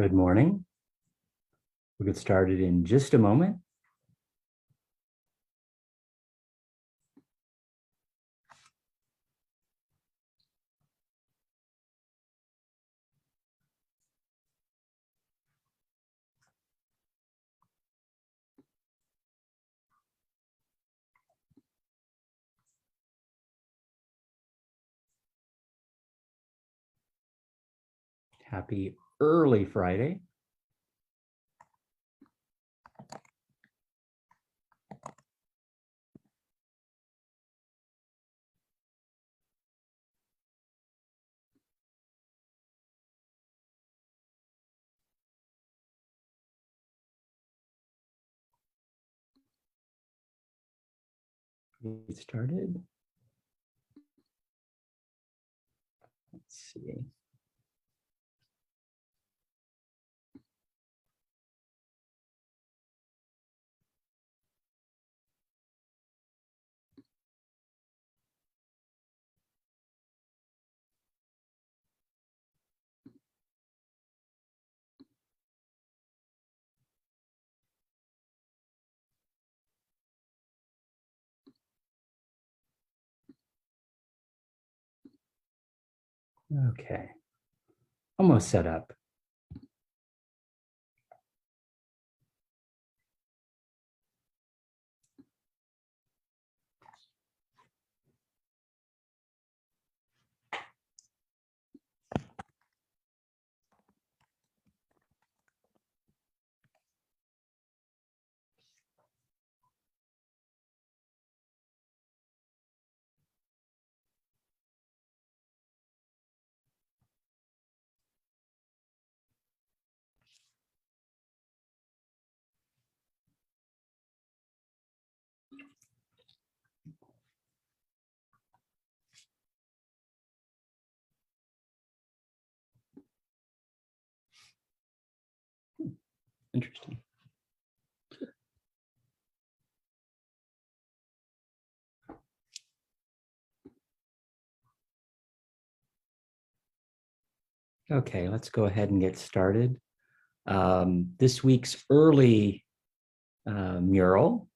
Good morning. We'll get started in just a moment. Happy early Friday. Get started. Let's see. Okay, almost set up. Interesting. Okay, let's go ahead and get started. This week's early mural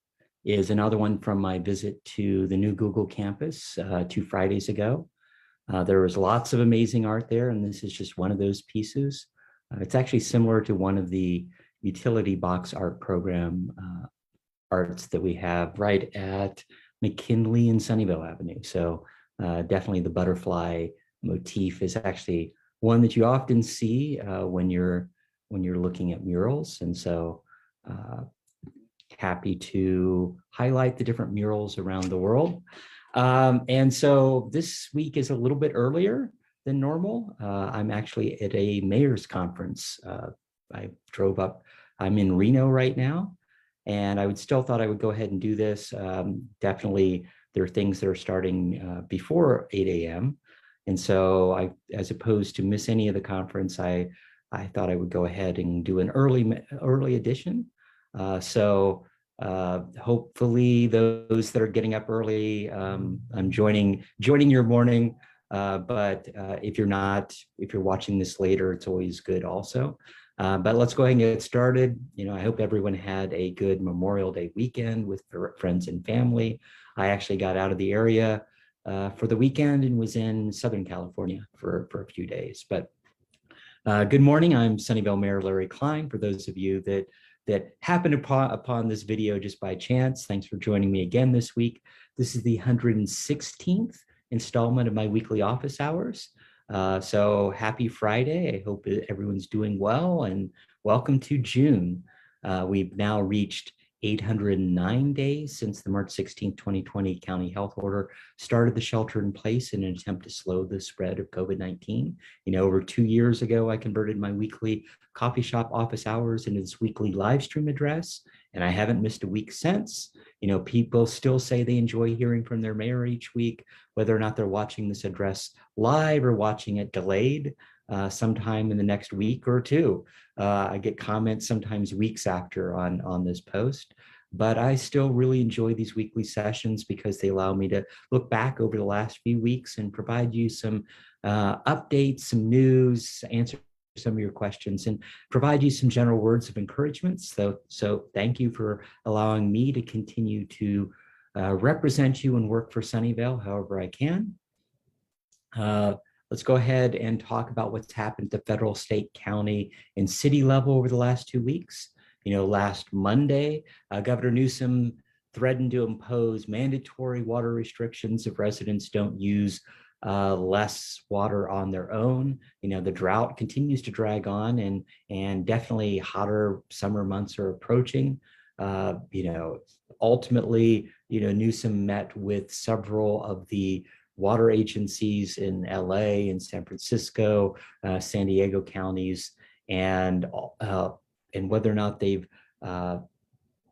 is another one from my visit to the new Google campus 2 Fridays ago. There was lots of amazing art there, and this is just one of those pieces. It's actually similar to one of the utility box art program arts that we have right at McKinley and Sunnyvale Avenue. So definitely the butterfly motif is actually one that you often see when you're looking at murals. And so happy to highlight the different murals around the world. And so this week is a little bit earlier than normal. I'm actually at a mayor's conference. I drove up, I'm in Reno right now, and I thought I would go ahead and do this. Definitely there are things that are starting before 8 a.m. And so as opposed to miss any of the conference, I thought I would go ahead and do an early edition. So hopefully those that are getting up early, I'm joining your morning. But if you're watching this later, it's always good also. But let's go ahead and get started. I hope everyone had a good Memorial Day weekend with friends and family. I actually got out of the area for the weekend and was in Southern California for a few days. But good morning, I'm Sunnyvale Mayor Larry Klein. For those of you that happened upon this video just by chance, thanks for joining me again this week. This is the 116th installment of my weekly office hours. So happy Friday. I hope everyone's doing well, and welcome to June. We've now reached 809 days since the March 16, 2020 county health order started the shelter in place in an attempt to slow the spread of COVID-19. Over 2 years ago, I converted my weekly coffee shop office hours into this weekly LiveStream address, and I haven't missed a week since. People still say they enjoy hearing from their mayor each week, whether or not they're watching this address live or watching it delayed sometime in the next week or two. I get comments sometimes weeks after on this post, but I still really enjoy these weekly sessions because they allow me to look back over the last few weeks and provide you some updates, some news, answer some of your questions and provide you some general words of encouragement. So thank you for allowing me to continue to represent you and work for Sunnyvale however I can. Let's go ahead and talk about what's happened at the federal, state, county, and city level over the last 2 weeks. Last Monday, Governor Newsom threatened to impose mandatory water restrictions if residents don't use less water on their own. The drought continues to drag on, and definitely hotter summer months are approaching. Ultimately, Newsom met with several of the water agencies in LA and San Francisco, San Diego counties, and whether or not they've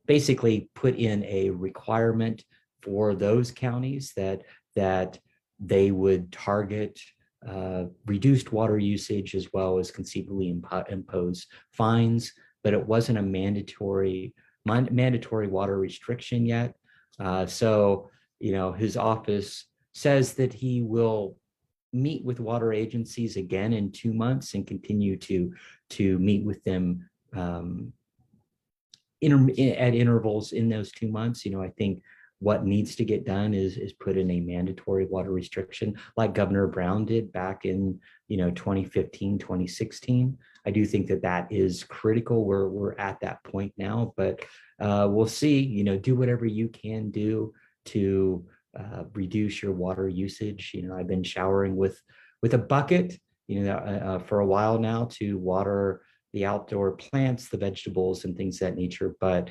basically put in a requirement for those counties that they would target reduced water usage as well as conceivably impose fines, but it wasn't a mandatory water restriction yet. So his office says that he will meet with water agencies again in 2 months and continue to meet with them at intervals in those 2 months. I think what needs to get done is put in a mandatory water restriction like Governor Brown did back in 2015, 2016. I do think that is critical. We're at that point now, but we'll see. Do whatever you can do to reduce your water usage. I've been showering with a bucket, for a while now to water the outdoor plants, the vegetables, and things of that nature. But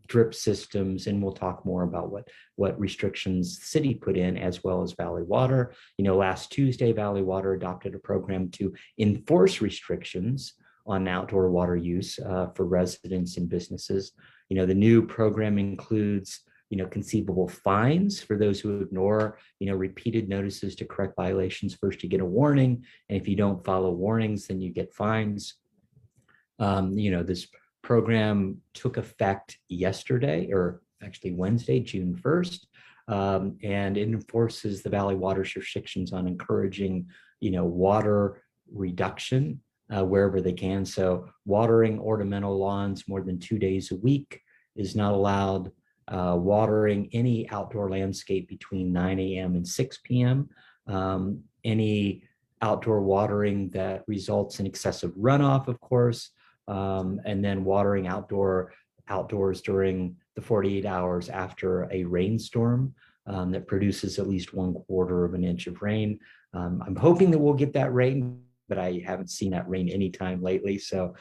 drip systems, and we'll talk more about what restrictions the city put in, as well as Valley Water. Last Tuesday, Valley Water adopted a program to enforce restrictions on outdoor water use for residents and businesses. The new program includes conceivable fines for those who ignore, repeated notices to correct violations. First, you get a warning, and if you don't follow warnings, then you get fines. This program took effect yesterday, or actually Wednesday, June 1st, and it enforces the Valley Water's restrictions on encouraging, water reduction wherever they can. So watering ornamental lawns more than 2 days a week is not allowed. Watering any outdoor landscape between 9 a.m. and 6 p.m. Any outdoor watering that results in excessive runoff, of course, and then watering outdoors during the 48 hours after a rainstorm that produces at least 1/4 of an inch of rain. I'm hoping that we'll get that rain, but I haven't seen that rain anytime lately, so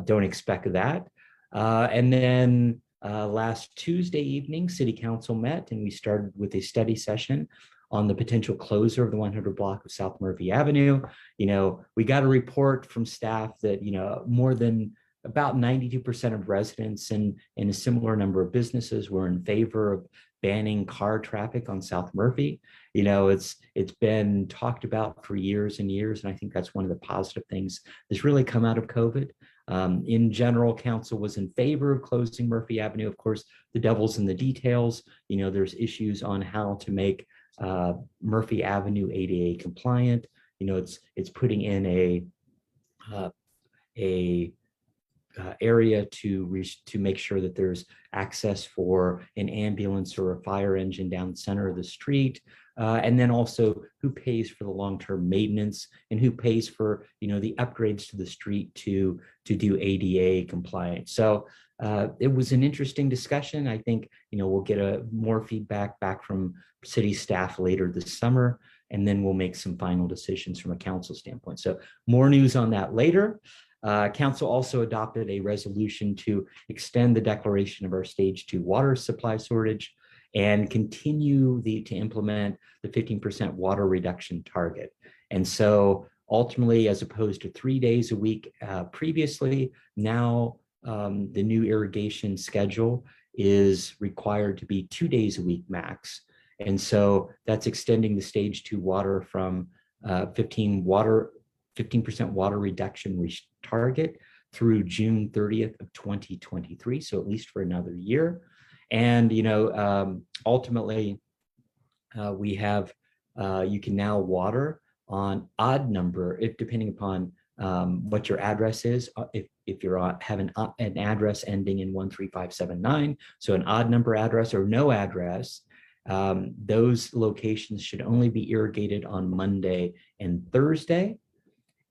don't expect that. And then last Tuesday evening, City Council met, and we started with a study session on the potential closure of the 100 block of South Murphy Avenue. We got a report from staff that, more than about 92% of residents and a similar number of businesses were in favor of banning car traffic on South Murphy. It's been talked about for years and years, and I think that's one of the positive things that's really come out of COVID. In general, council was in favor of closing Murphy Avenue. Of course, the devil's in the details. There's issues on how to make Murphy Avenue ADA compliant. It's putting in a area to make sure that there's access for an ambulance or a fire engine down the center of the street. And then also who pays for the long-term maintenance and who pays for, the upgrades to the street to do ADA compliance. So it was an interesting discussion. I think, we'll get more feedback back from city staff later this summer, and then we'll make some final decisions from a council standpoint. So more news on that later. Council also adopted a resolution to extend the declaration of our stage 2 water supply shortage and continue to implement the 15% water reduction target. And so ultimately, as opposed to 3 days a week previously, now the new irrigation schedule is required to be 2 days a week max. And so that's extending the stage 2 water from 15% water reduction target through June 30th of 2023. So at least for another year. And, ultimately, we have, you can now water on odd number, depending upon what your address is. If you're have an address ending in 13579, so an odd number address or no address, those locations should only be irrigated on Monday and Thursday.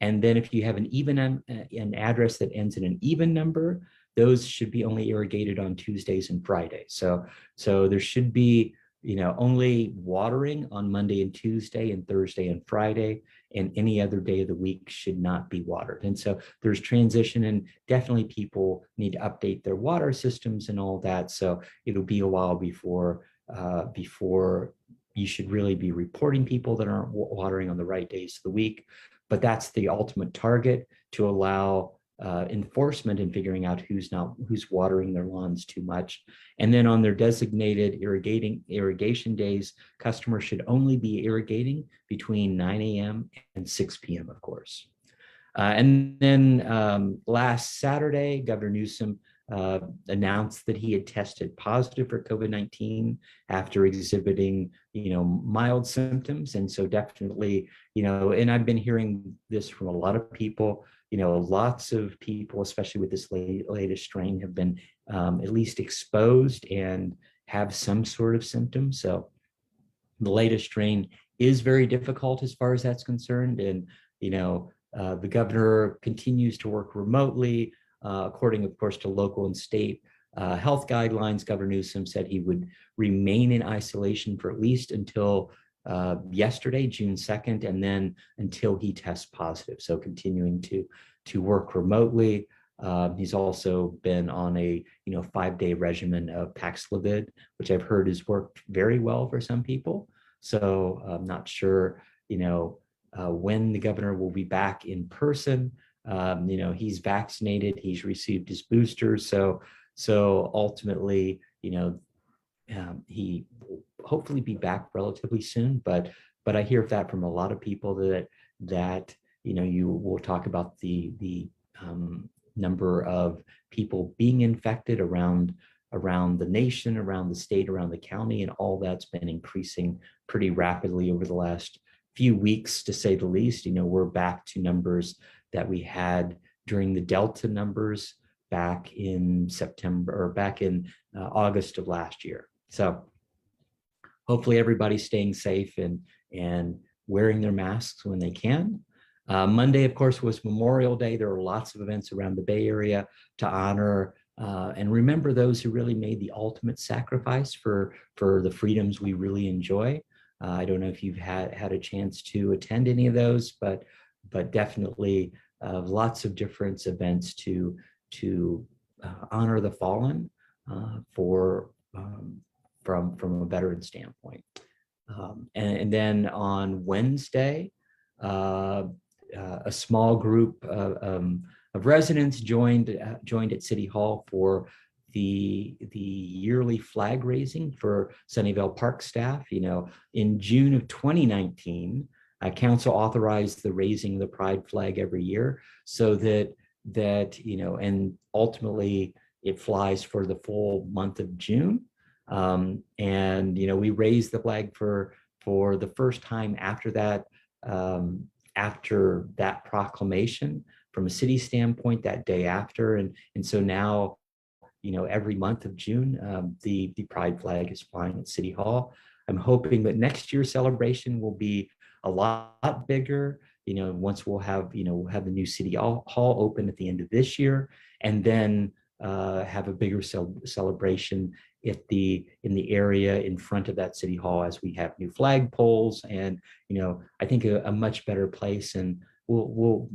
And then if you have an address that ends in an even number, those should be only irrigated on Tuesdays and Fridays. So there should be, only watering on Monday and Tuesday and Thursday and Friday, and any other day of the week should not be watered. And so there's transition, and definitely people need to update their water systems and all that. So it'll be a while before you should really be reporting people that aren't watering on the right days of the week. But that's the ultimate target, to allow enforcement in figuring out who's watering their lawns too much. And then on their designated irrigation days, customers should only be irrigating between 9 a.m. and 6 p.m., of course. And then last Saturday, Governor Newsom announced that he had tested positive for COVID-19 after exhibiting, mild symptoms. And so definitely, and I've been hearing this from a lot of people, lots of people, especially with this latest strain, have been at least exposed and have some sort of symptoms. So the latest strain is very difficult as far as that's concerned. And, the governor continues to work remotely, according, of course, to local and state health guidelines. Governor Newsom said he would remain in isolation for at least until yesterday, June 2nd, and then until he tests positive. So continuing to work remotely. He's also been on a 5-day regimen of Paxlovid, which I've heard has worked very well for some people. So I'm not sure, when the governor will be back in person. He's vaccinated, he's received his boosters. So ultimately, he will hopefully be back relatively soon. But I hear that from a lot of people that you will talk about the number of people being infected around the nation, around the state, around the county, and all that's been increasing pretty rapidly over the last few weeks, to say the least. We're back to numbers that we had during the Delta numbers back in August of last year. So hopefully everybody's staying safe and wearing their masks when they can. Monday, of course, was Memorial Day. There were lots of events around the Bay Area to honor and remember those who really made the ultimate sacrifice for the freedoms we really enjoy. I don't know if you've had a chance to attend any of those, but definitely lots of different events to honor the fallen from a veteran standpoint. And then on Wednesday, a small group of residents joined at City Hall for the yearly flag raising for Sunnyvale Park staff. In June of 2019, council authorized the raising of the pride flag every year, so that and ultimately it flies for the full month of June. And we raised the flag for the first time after that proclamation from a city standpoint that day after, and so now every month of June the pride flag is flying at City Hall. I'm hoping that next year's celebration will be a lot bigger, once we'll have the new City Hall open at the end of this year, and then have a bigger celebration in the area in front of that City Hall as we have new flag poles, and I think a much better place. And we're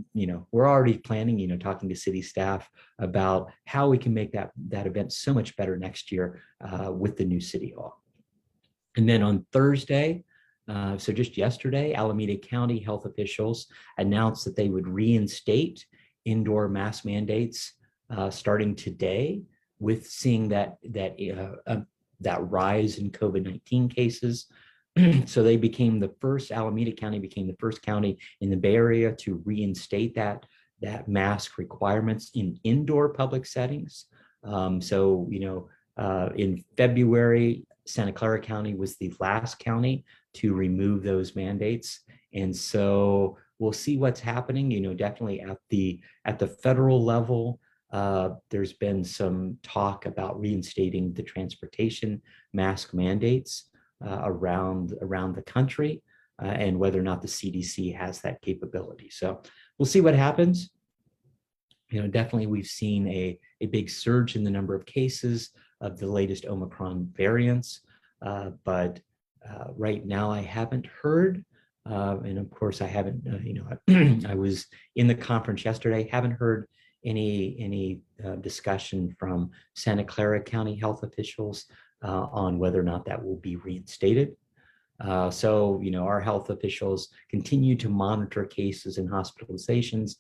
already planning, talking to city staff about how we can make that event so much better next year with the new City Hall. And then on Thursday, so just yesterday, Alameda County health officials announced that they would reinstate indoor mask mandates starting today, with seeing that rise in COVID-19 cases. So Alameda County became the first county in the Bay Area to reinstate that mask requirements in indoor public settings. In February, Santa Clara County was the last county to remove those mandates. And so we'll see what's happening. Definitely at the federal level, there's been some talk about reinstating the transportation mask mandates around the country, and whether or not the CDC has that capability. So we'll see what happens. Definitely we've seen a big surge in the number of cases of the latest Omicron variants, but right now I haven't heard, and of course I haven't, I was in the conference yesterday, haven't heard any discussion from Santa Clara County health officials on whether or not that will be reinstated. So, our health officials continue to monitor cases and hospitalizations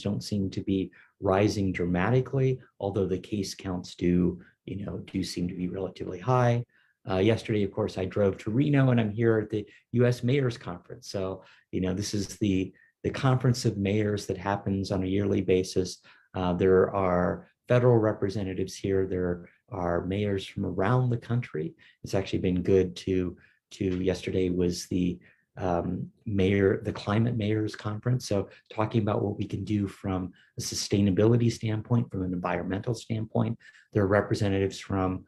don't seem to be rising dramatically, although the case counts do seem to be relatively high. Yesterday, of course, I drove to Reno, and I'm here at the U.S. Mayor's Conference. So, this is the conference of mayors that happens on a yearly basis. There are federal representatives here. There are mayors from around the country. It's actually been good to yesterday was the climate mayors conference. So talking about what we can do from a sustainability standpoint, from an environmental standpoint. There are representatives from,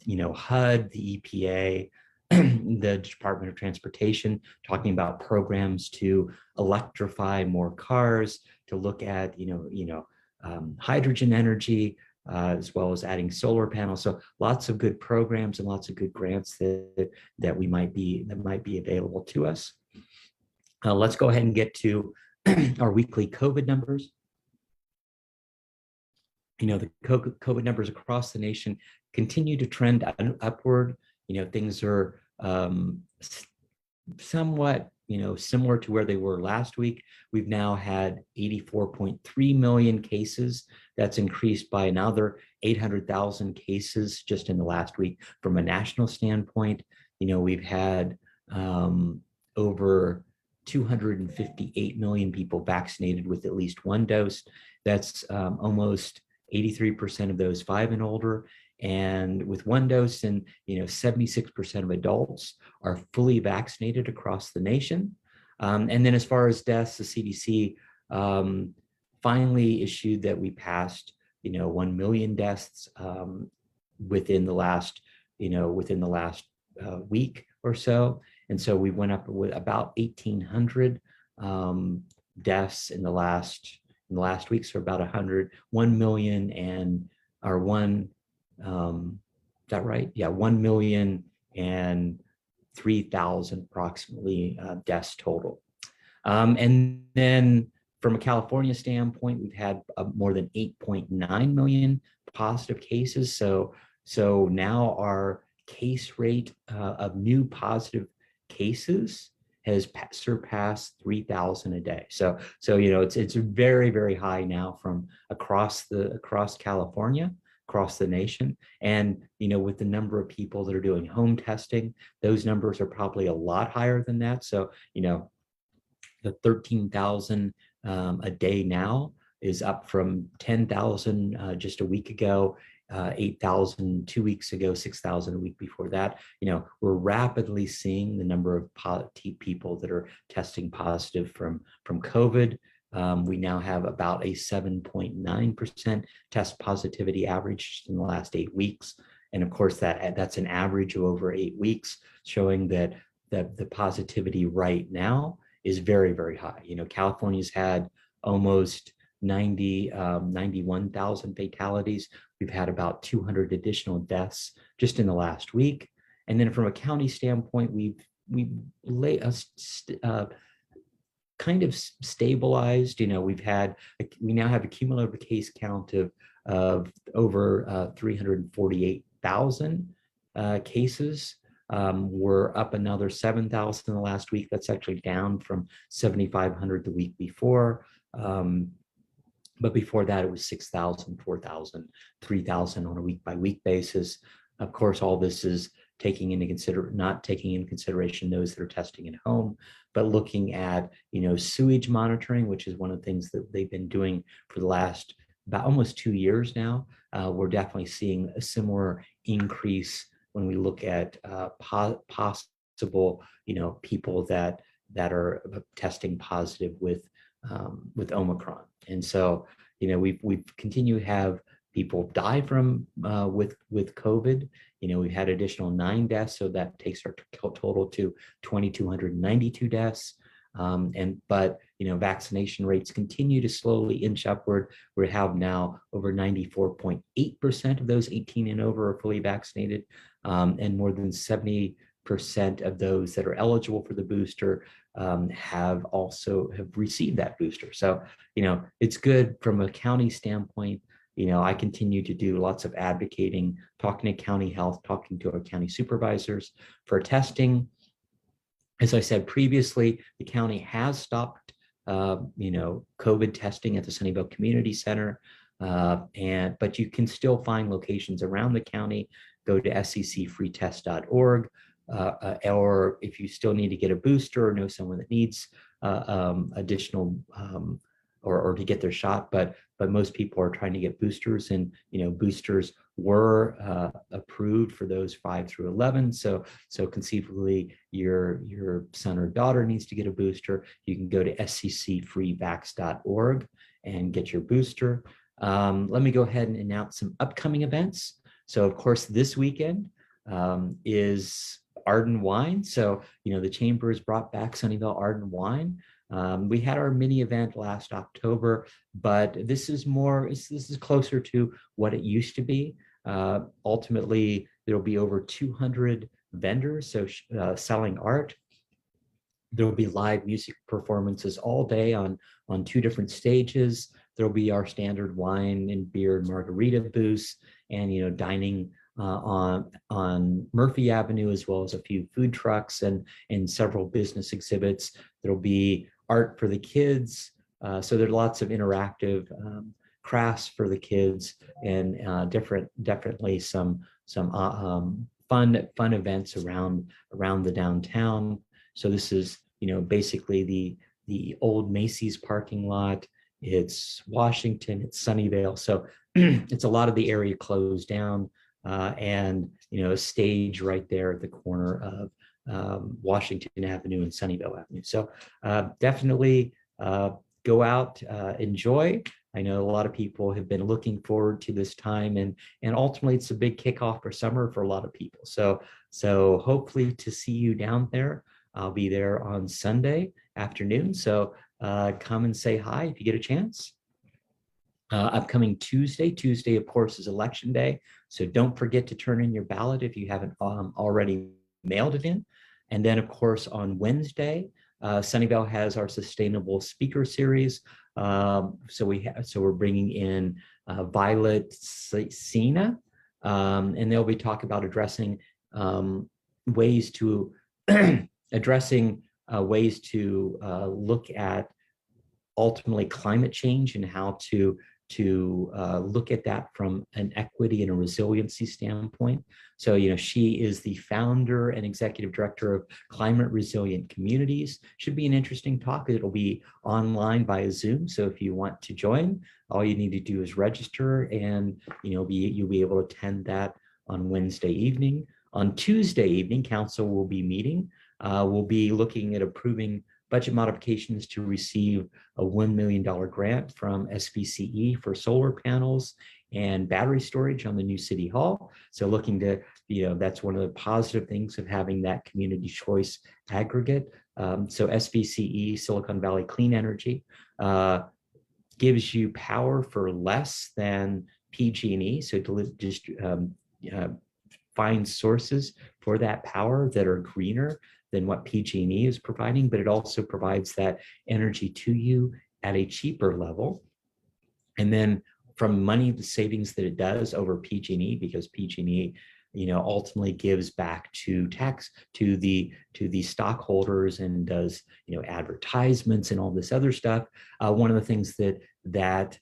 HUD, the EPA, the Department of Transportation, talking about programs to electrify more cars, to look at, hydrogen energy, as well as adding solar panels. So lots of good programs and lots of good grants that might be available to us. Let's go ahead and get to our weekly COVID numbers. The COVID numbers across the nation continue to trend upward. Things are somewhat, similar to where they were last week. We've now had 84.3 million cases. That's increased by another 800,000 cases just in the last week. From a national standpoint, we've had over 258 million people vaccinated with at least one dose. That's almost 83% of those 5 and older. And with one dose, and 76% of adults are fully vaccinated across the nation. And then as far as deaths, the CDC finally issued that we passed 1 million deaths within the last week or so. And so we went up with about 1,800 deaths in the last week. So about 1 million and or one. Is that right? Yeah, 1,003,000 approximately deaths total. And then from a California standpoint, we've had more than 8.9 million positive cases. So now our case rate of new positive cases has surpassed 3,000 a day. So it's very, very high now from across California, across the nation. And with the number of people that are doing home testing, those numbers are probably a lot higher than that. So the 13,000 a day now is up from 10,000 just a week ago, 8,000 2 weeks ago, 6,000 a week before that. We're rapidly seeing the number of people that are testing positive from COVID. We now have about a 7.9% test positivity average in the last 8 weeks. And of course, that's an average of over 8 weeks, showing that the positivity right now is very, very high. California's had almost 91,000 fatalities. We've had about 200 additional deaths just in the last week. And then from a county standpoint, we've kind of stabilized. We now have a cumulative case count of over 348,000 cases. We're up another 7,000 in the last week. That's actually down from 7,500 the week before. But before that, it was 6,000, 4,000, 3,000 on a week-by-week basis. Of course, all this is not taking into consideration those that are testing at home, but looking at sewage monitoring, which is one of the things that they've been doing for the last about almost 2 years now. We're definitely seeing a similar increase when we look at possible people that that are testing positive with Omicron. And so, we've continued to have people die from with COVID. We've had additional 9 deaths, so that takes our total to 2,292 deaths. But vaccination rates continue to slowly inch upward. We have now over 94.8% of those 18 and over are fully vaccinated, and more than 70% of those that are eligible for the booster have received that booster. So it's good from a county standpoint. I continue to do lots of advocating, talking to county health, talking to our county supervisors for testing. As I said previously, the county has stopped, COVID testing at the Sunnyvale Community Center, but you can still find locations around the county. Go to sccfreetest.org, or if you still need to get a booster or know someone that needs additional or to get their shot, but most people are trying to get boosters, and boosters were approved for those 5 through 11. So conceivably, your son or daughter needs to get a booster. You can go to sccfreevax.org and get your booster. Let me go ahead and announce some upcoming events. So of course, this weekend is Arden Wine. So the chamber has brought back Sunnyvale Arden Wine. We had our mini event last October, but this is closer to what it used to be. Ultimately, there'll be over 200 vendors, so selling art. There will be live music performances all day on 2 different stages. There'll be our standard wine and beer and margarita booths, and dining on Murphy Avenue, as well as a few food trucks and several business exhibits. There'll be art for the kids. So there's lots of interactive crafts for the kids, and definitely some fun events around the downtown. So this is basically the old Macy's parking lot. It's Washington, it's Sunnyvale. So it's a lot of the area closed down, and a stage right there at the corner of Washington Avenue and Sunnyvale Avenue. So definitely go out, enjoy. I know a lot of people have been looking forward to this time, and ultimately it's a big kickoff for summer for a lot of people. So hopefully to see you down there. I'll be there on Sunday afternoon. So come and say hi if you get a chance. Upcoming Tuesday, of course, is Election Day. So don't forget to turn in your ballot if you haven't already mailed it in. And then, of course, on Wednesday, Sunnyvale has our Sustainable Speaker Series. So we're bringing in Violet Sina, and they'll be talking about addressing ways to look at ultimately climate change and how to look at that from an equity and a resiliency standpoint. So, she is the founder and executive director of Climate Resilient Communities. Should be an interesting talk. It'll be online via Zoom. So if you want to join, all you need to do is register, and you'll be able to attend that on Wednesday evening. On Tuesday evening, council will be meeting. We'll be looking at approving budget modifications to receive a $1 million grant from SBCE for solar panels and battery storage on the new City Hall. So looking to, that's one of the positive things of having that community choice aggregate. So SBCE, Silicon Valley Clean Energy, gives you power for less than PG&E. So to just find sources for that power that are greener than what PG&E is providing, but it also provides that energy to you at a cheaper level. And then from money, the savings that it does over PG&E, because PG&E, ultimately gives back to the stockholders and does, advertisements and all this other stuff. One of the things that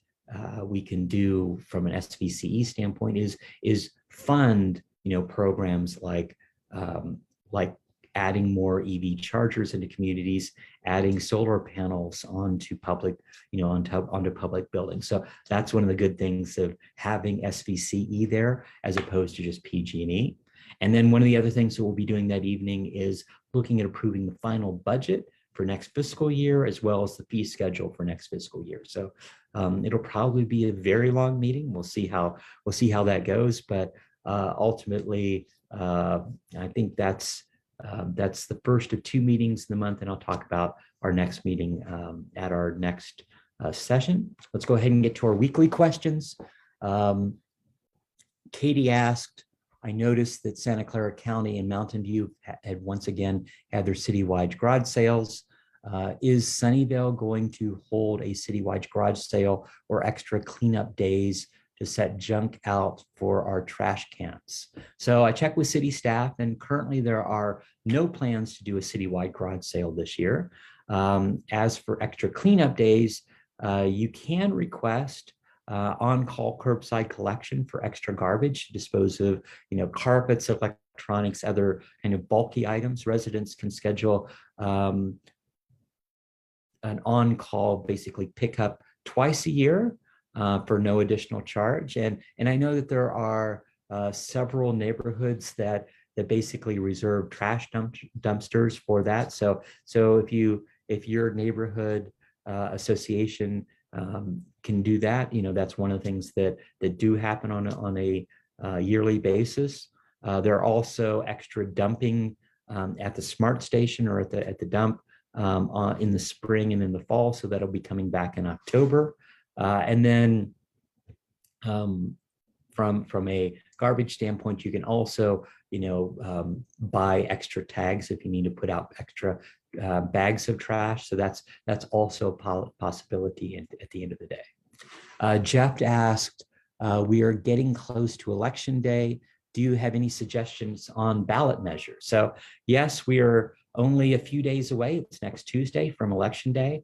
we can do from an SBCE standpoint is fund, programs like adding more EV chargers into communities, adding solar panels onto public, onto public buildings. So that's one of the good things of having SVCE there as opposed to just PG&E. And then one of the other things that we'll be doing that evening is looking at approving the final budget for next fiscal year, as well as the fee schedule for next fiscal year. So it'll probably be a very long meeting. We'll see how that goes, but ultimately, I think that's the first of 2 meetings in the month, and I'll talk about our next meeting at our next session. Let's go ahead and get to our weekly questions. Katie asked, I noticed that Santa Clara County and Mountain View had once again had their citywide garage sales. Is Sunnyvale going to hold a citywide garage sale or extra cleanup days to set junk out for our trash cans? So I checked with city staff, and currently there are no plans to do a citywide garage sale this year. As for extra cleanup days, you can request on-call curbside collection for extra garbage to dispose of, carpets, electronics, other kind of bulky items. Residents can schedule an on-call, basically pickup twice a year for no additional charge. And I know that there are several neighborhoods that basically reserve trash dumpsters for that. So if your neighborhood association can do that, that's one of the things that do happen on a yearly basis. There are also extra dumping at the SMART station or at the dump in the spring and in the fall, so that'll be coming back in October. And then from a garbage standpoint, you can also buy extra tags if you need to put out extra bags of trash. So that's also a possibility at the end of the day. Jeff asked, we are getting close to election day. Do you have any suggestions on ballot measures? So yes, we are only a few days away. It's next Tuesday from election day.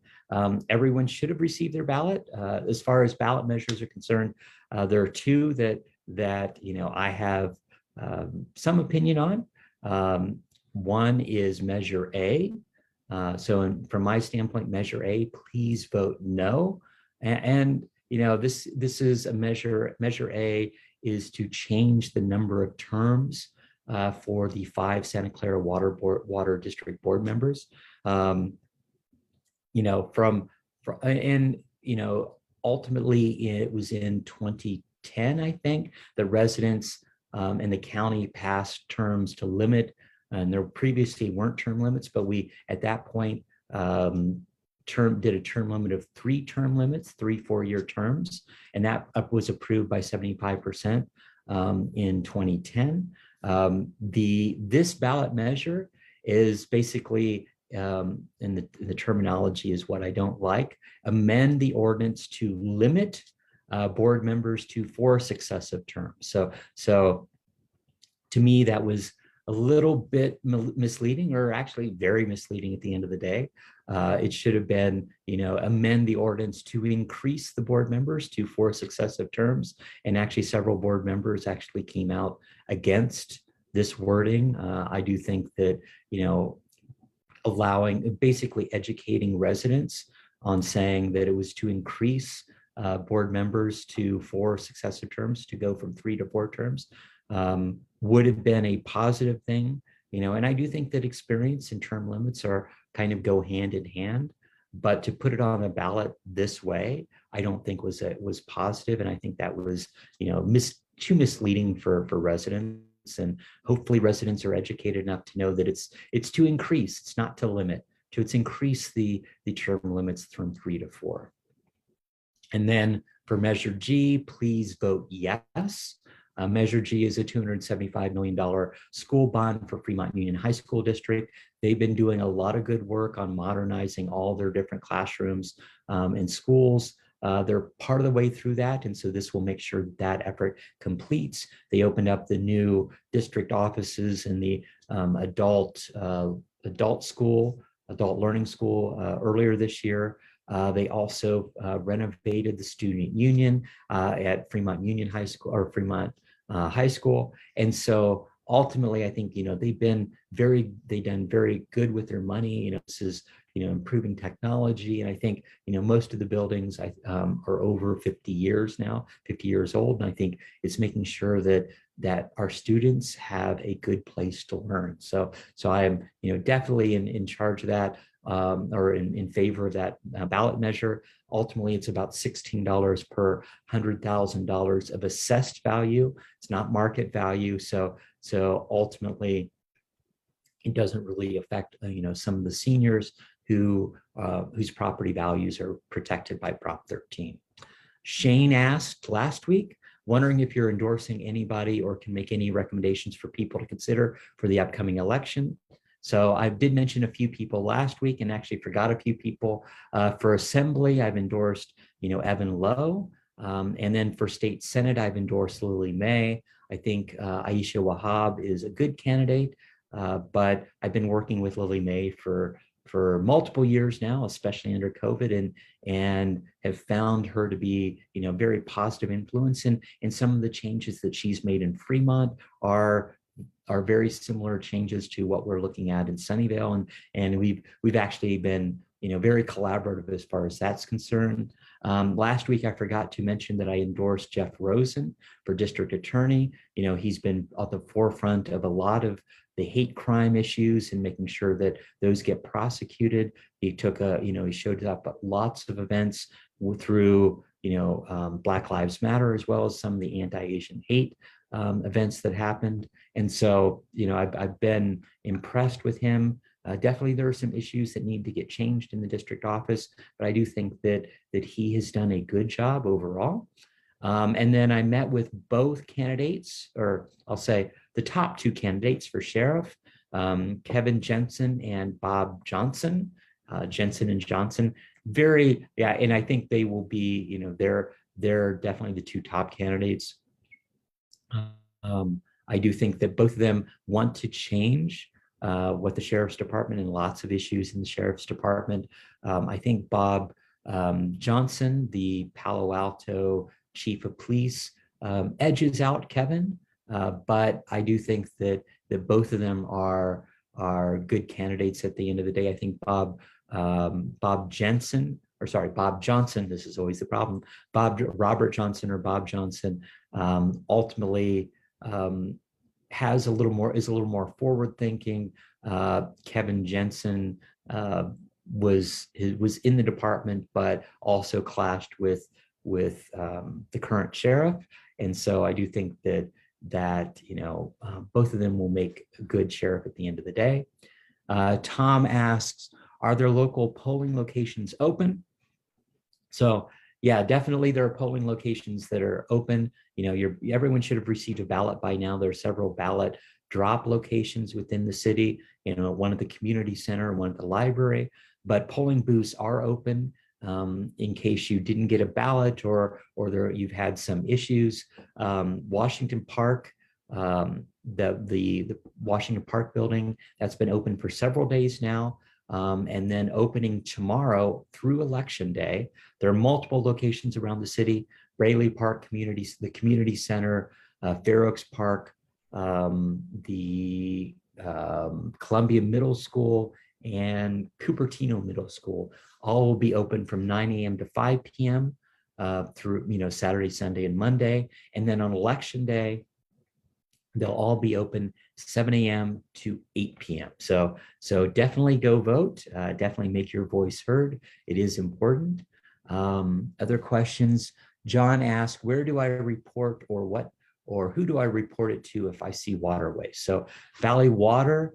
Everyone should have received their ballot. As far as ballot measures are concerned, there are 2 that I have some opinion on. One is Measure A. So from my standpoint, Measure A, please vote no. And this is a measure. Measure A is to change the number of terms for the 5 Santa Clara Water District board members. Ultimately it was in 2010, I think, the residents and the county passed terms to limit, and there previously weren't term limits, but we at that point did a term limit of 3 term limits, 3 4-year terms, and that was approved by 75% in 2010. This ballot measure is basically, and the terminology is what I don't like, amend the ordinance to limit board members to 4 successive terms. So to me, that was a little bit misleading, or actually very misleading at the end of the day. It should have been, amend the ordinance to increase the board members to 4 successive terms. And actually several board members actually came out against this wording. I do think that, basically educating residents on saying that it was to increase board members to 4 successive terms, to go from 3 to 4 terms, would have been a positive thing, and I do think that experience and term limits are kind of go hand in hand, but to put it on a ballot this way, I don't think was positive. And I think that was, too misleading for residents, and hopefully residents are educated enough to know that it's to increase, it's not to limit, it's increase the term limits from 3 to 4. And then for Measure G, please vote yes. Measure G is a $275 million school bond for Fremont Union High School District. They've been doing a lot of good work on modernizing all their different classrooms and schools. They're part of the way through that, and so this will make sure that effort completes. They opened up the new district offices in the adult learning school earlier this year. They also renovated the student union at Fremont Union High School, or Fremont High School. And so ultimately, I think, they've done very good with their money. This is, improving technology. And I think, most of the buildings are over 50 years now, 50 years old. And I think it's making sure that our students have a good place to learn. So I am, definitely in charge of that. or in favor of that ballot measure. Ultimately, it's about $16 per $100,000 of assessed value. It's not market value. So ultimately, it doesn't really affect some of the seniors whose property values are protected by Prop 13. Shane asked last week, wondering if you're endorsing anybody or can make any recommendations for people to consider for the upcoming election. So I did mention a few people last week and actually forgot a few people. For Assembly, I've endorsed, Evan Lowe. And then for State Senate, I've endorsed Lily May. I think Aisha Wahab is a good candidate, but I've been working with Lily May for multiple years now, especially under COVID, and have found her to be, very positive influence. And some of the changes that she's made in Fremont are very similar changes to what we're looking at in Sunnyvale, and we've actually been, very collaborative as far as that's concerned. Last week, I forgot to mention that I endorsed Jeff Rosen for district attorney. He's been at the forefront of a lot of the hate crime issues and making sure that those get prosecuted. He took he showed up at lots of events through, Black Lives Matter, as well as some of the anti-Asian hate events that happened. And so, I've been impressed with him. Definitely there are some issues that need to get changed in the district office, but I do think that he has done a good job overall. And then I met with both candidates, or I'll say the top two candidates for sheriff, Kevin Jensen and Bob Johnson, Jensen and Johnson. And I think they will be, they're definitely the two top candidates. I do think that both of them want to change what the sheriff's department, and lots of issues in the sheriff's department. I think Bob Johnson, the Palo Alto chief of police, edges out Kevin, but I do think that both of them are good candidates at the end of the day. I think Bob Johnson, this is always the problem, Robert Johnson or Bob Johnson, ultimately is a little more forward thinking. Kevin Jensen was in the department, but also clashed with the current sheriff. And so I do think that both of them will make a good sheriff at the end of the day. Tom asks, are there local polling locations open? So yeah, definitely there are polling locations that are open. Everyone should have received a ballot by now. There are several ballot drop locations within the city, one at the community center, one at the library, but polling booths are open in case you didn't get a ballot or you've had some issues. Washington Park, the Washington Park building, that's been open for several days now. And then opening tomorrow through Election Day. There are multiple locations around the city: Braley Park Communities, the Community Center, Fair Oaks Park, the Columbia Middle School, and Cupertino Middle School. All will be open from 9 a.m. to 5 p.m. Through Saturday, Sunday, and Monday. And then on Election Day, they'll all be open 7 a.m. to 8 p.m. So definitely go vote. Definitely make your voice heard. It is important. Other questions? John asked, where do I report or who do I report it to if I see water waste? So Valley Water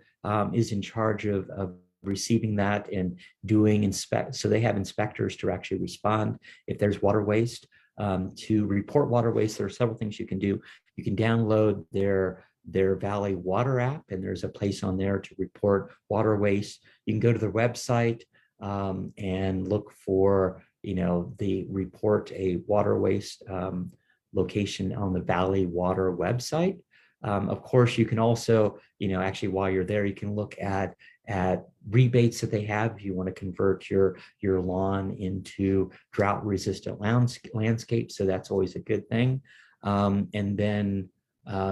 is in charge of receiving that and doing so they have inspectors to actually respond if there's water waste. To report water waste, there are several things you can do. You can download their Valley Water app, and there's a place on there to report water waste. You can go to their website and look for, the report a water waste location on the Valley Water website. Of course, you can also, actually while you're there, you can look at rebates that they have if you want to convert your lawn into drought resistant landscape. So that's always a good thing. And then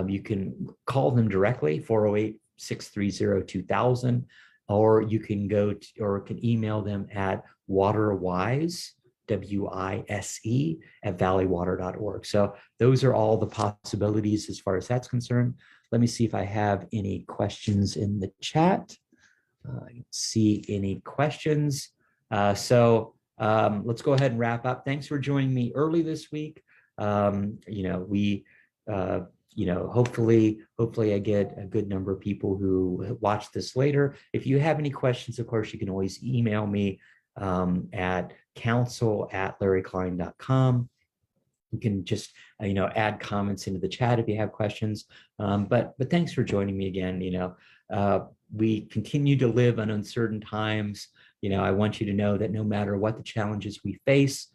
you can call them directly, 408-630-2000, or you can can email them at waterwise, WISE, at valleywater.org. So those are all the possibilities as far as that's concerned. Let me see if I have any questions in the chat. I don't see any questions. Let's go ahead and wrap up. Thanks for joining me early this week. Hopefully I get a good number of people who watch this later. If you have any questions, of course, you can always email me at council@larryklein.com. You can just add comments into the chat if you have questions. But thanks for joining me again. We continue to live in uncertain times. I want you to know that no matter what the challenges we face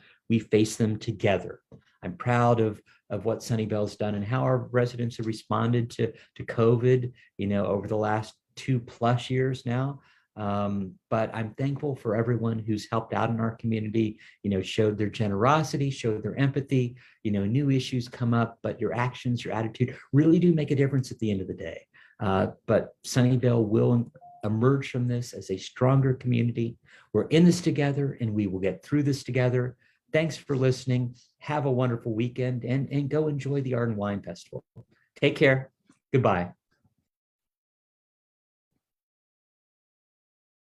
them together. I'm proud of what Sunnyvale's done and how our residents have responded to COVID, over the last 2+ years now. But I'm thankful for everyone who's helped out in our community, showed their generosity, showed their empathy. New issues come up, but your actions, your attitude really do make a difference at the end of the day. But Sunnyvale will emerge from this as a stronger community. We're in this together and we will get through this together. Thanks for listening. Have a wonderful weekend and go enjoy the Art and Wine Festival. Take care. Goodbye.